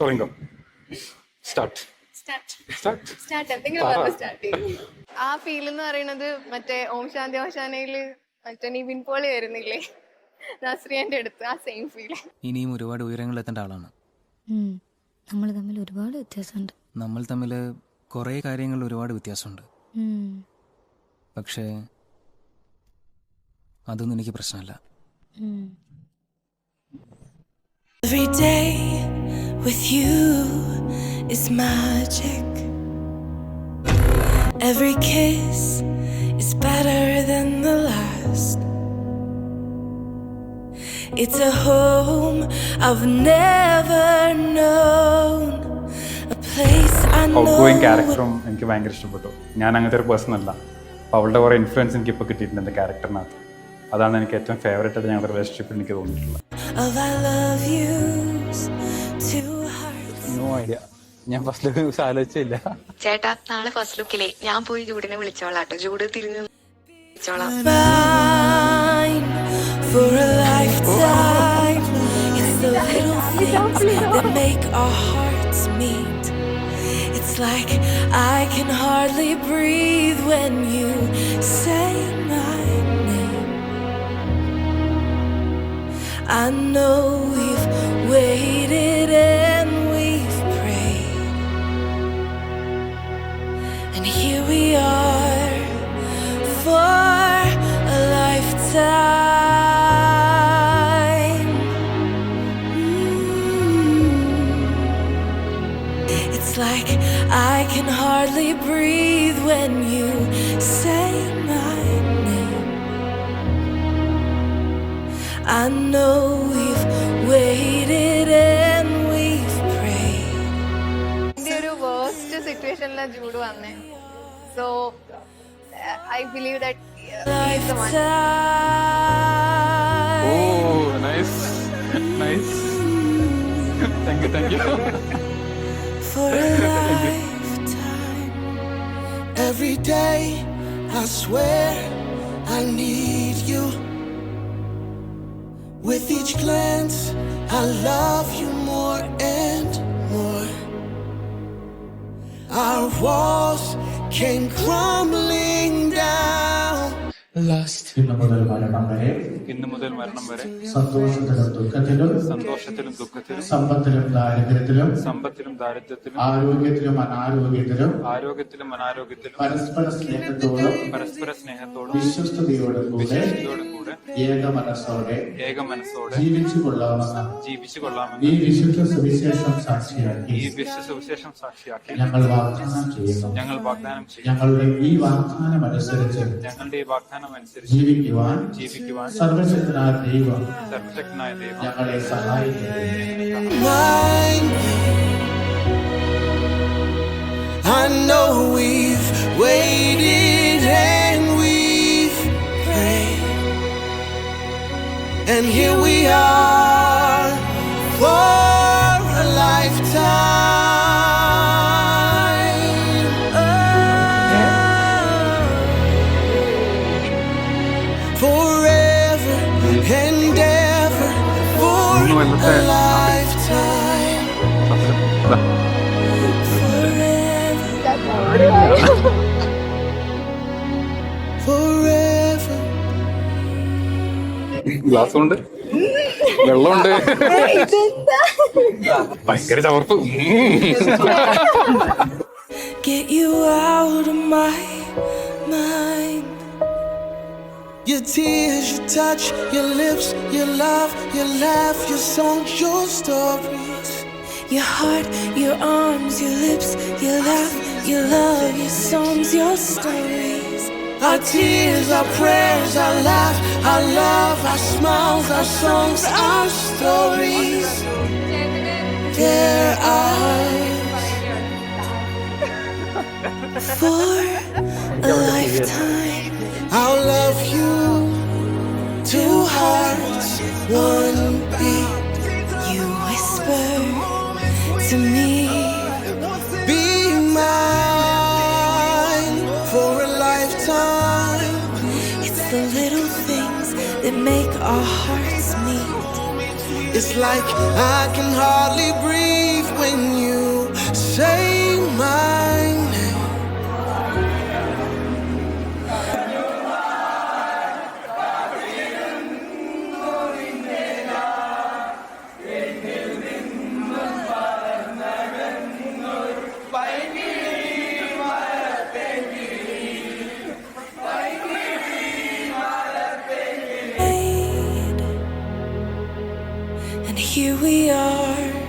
തുടങ്ങിക്കോ. സ്റ്റാർട്ട്. ആ ഫീൽ എന്ന് പറയുന്നത് മറ്റേ ഓം ശാന്തി ഓശാനയില് മറ്റേ നിവിൻ പോളി വരുന്നില്ലേ നസ്രിയന്റെ അടുത്ത്, ആ സെയിം ഫീൽ. ഇനിയും ഒരുപാട് ഉയരങ്ങളിൽ എത്തേണ്ട ആളാണ്. നമ്മൾ തമ്മിൽ ഒരുപാട് വ്യത്യാസമുണ്ട്. നമ്മൾ തമ്മിൽ കുറേ കാര്യങ്ങളിൽ ഒരുപാട് വ്യത്യാസമുണ്ട്. പക്ഷേ അതൊന്നും എനിക്ക് പ്രശ്നമല്ല. Every day with you is magic. Every kiss is better than the last. It's a home I've never known. A place I know. Outgoing ക്യാരക്ടറും എനിക്ക് ഭയങ്കര ഇഷ്ടപ്പെട്ടു. ഞാൻ അങ്ങനത്തെ ഒരു പേഴ്സൺ അല്ല. അപ്പോൾ അവളുടെ കുറേ ഇൻഫ്ലുവൻസ് എനിക്ക് ഇപ്പോൾ കിട്ടിയിട്ടുണ്ട് എൻ്റെ ക്യാരക്ടറിനകത്ത്. അതാണ് എനിക്ക് ഏറ്റവും ഫേവറേറ്റ് ആയിട്ട് ഞങ്ങളുടെ റിലേഷൻഷിപ്പിൽ എനിക്ക് തോന്നിയിട്ടുള്ളത്. നോ ഐഡിയ, ഞാൻ ഫസ്റ്റ് ലുക്ക് ആലോചിച്ചില്ല. ചേട്ടാ, നാളെ ഫസ്റ്റ് ലുക്കിലെ ഞാൻ പോയി ജൂഡിനെ വിളിച്ചോളാം കേട്ടോ. ജൂഡ് തിരിഞ്ഞു വിളിച്ചോളാം. For a lifetime, it's the little things that make our hearts meet. It's like I can hardly breathe when you say my name. I know we've waited and we've prayed, and here we are for a lifetime. It's like I can hardly breathe when you say my name. I know we've waited and we've prayed. എന്റെ ഒരു worst സിറ്റുവേഷനിലാണ് Jude വന്നേ. So I believe that he's the one. Oh, nice. Thank you. For a lifetime. Every day I swear I need you. With each glance I love you more and more. Our walls came crumbling down. Lost. ഇന്നു മുതൽ മരണം വരെ സന്തോഷത്തിലും ദുഃഖത്തിലും സമ്പത്തിലും ദാരിദ്ര്യത്തിലും ആരോഗ്യത്തിലും അനാരോഗ്യത്തിലും പരസ്പര സ്നേഹത്തോടും വിശ്വസ്തയോടും കൂടെ ഏക മനസ്സോടെ ജീവിച്ചു കൊള്ളാമെന്ന് ഈ വിശുദ്ധ സുവിശേഷം സാക്ഷിയാക്കി ഞങ്ങൾ വാഗ്ദാനം ചെയ്യുന്നു. ഞങ്ങളുടെ ഈ വാഗ്ദാനം അനുസരിച്ച് ജീവിക്കുവാൻ സർവശക്തനായ ദൈവം ഞങ്ങളെ സഹായിക്കട്ടെ. I know we've waited and we've prayed, and here we are for a lifetime. Forever and ever, for a lifetime. Forever. Glass കൊണ്ട് വെള്ളമുണ്ട്, ഭയങ്കര ചവർപ്പ്. Get you out of my mind. Your tears, your touch, your lips, your love, your laugh, your songs, your stories. Your heart, your arms, your lips, your laugh, your love, your songs, your stories. Our tears, our prayers, our laugh, our love, our smiles, our songs, our stories. There are For a lifetime. I'll love you, two hearts, one beat. You whisper to me, Be mine for a lifetime. it's the little things that make our hearts meet. It's like I can hardly breathe when say my name. And here we are,